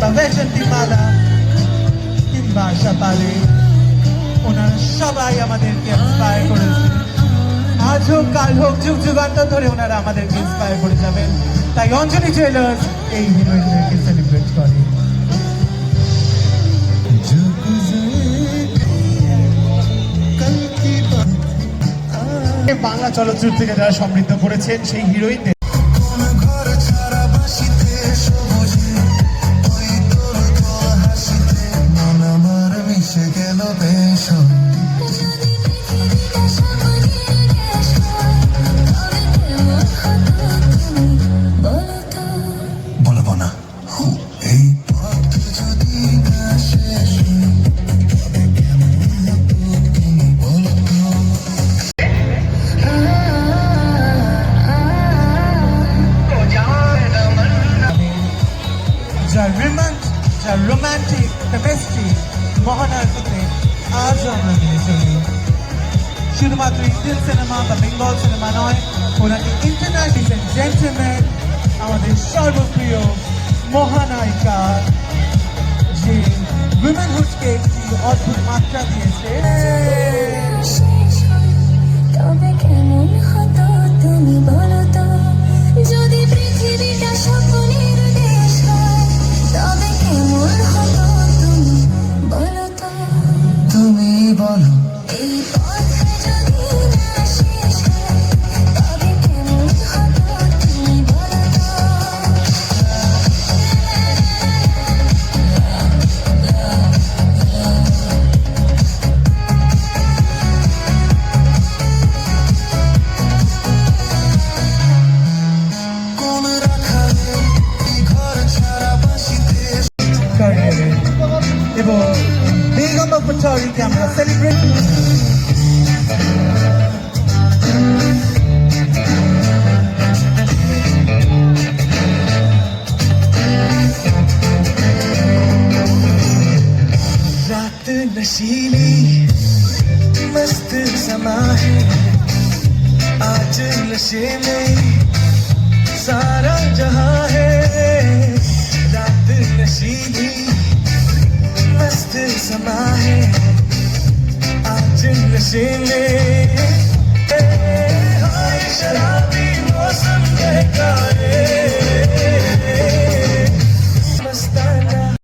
বা বৈজয়ন্তীমালা কিংবা সাপালে, ওনারা সবাই আমাদেরকে ইন্সপায়ার করেছে। আজ হোক কাল হোক যুগ যুগান্তর ধরে ওনারা আমাদেরকে ইন্সপায়ার করে যাবেন। তাই অঞ্জলি জুয়েলার্স এই হিরোইনদেরকে সেলিব্রেট করে। বাংলা চলচ্চিত্র থেকে যারা সমৃদ্ধ করেছেন সেই হিরোইনদের রোমান্টিক কেমিস্ট্রি মহানার সাথে আজ আমরা নিয়ে চলি। শুধুমাত্র ইন্ডিয়ান সিনেমা বা বেঙ্গল সিনেমা নয়, ওনাকে ইন্টারন্যাশনাল জেন্টলম্যান, আমাদের সর্বপ্রিয় মহানায়িকা, যে উইমেনহুডকে একটি অদ্ভুত মাত্রা দিয়েছে। তবে কেমন হতো তুমি বলো তো, যদি পৃথিবীটা স্বপ্নের দেশ হয়, তবে কেমন হতো তুমি বলো তো, তুমি বলো। এই পথ যদি না শেষ হয়, তবে কেমন হতো তুমি বলো তো। এবং বেগম পাটোয়ারিকে আমরা সেলিব্রেট रात नशीली मस्त समा है, आज नशे में सारा जहां है। रात नशीली मस्त समा है, आज नशे में हाय शराब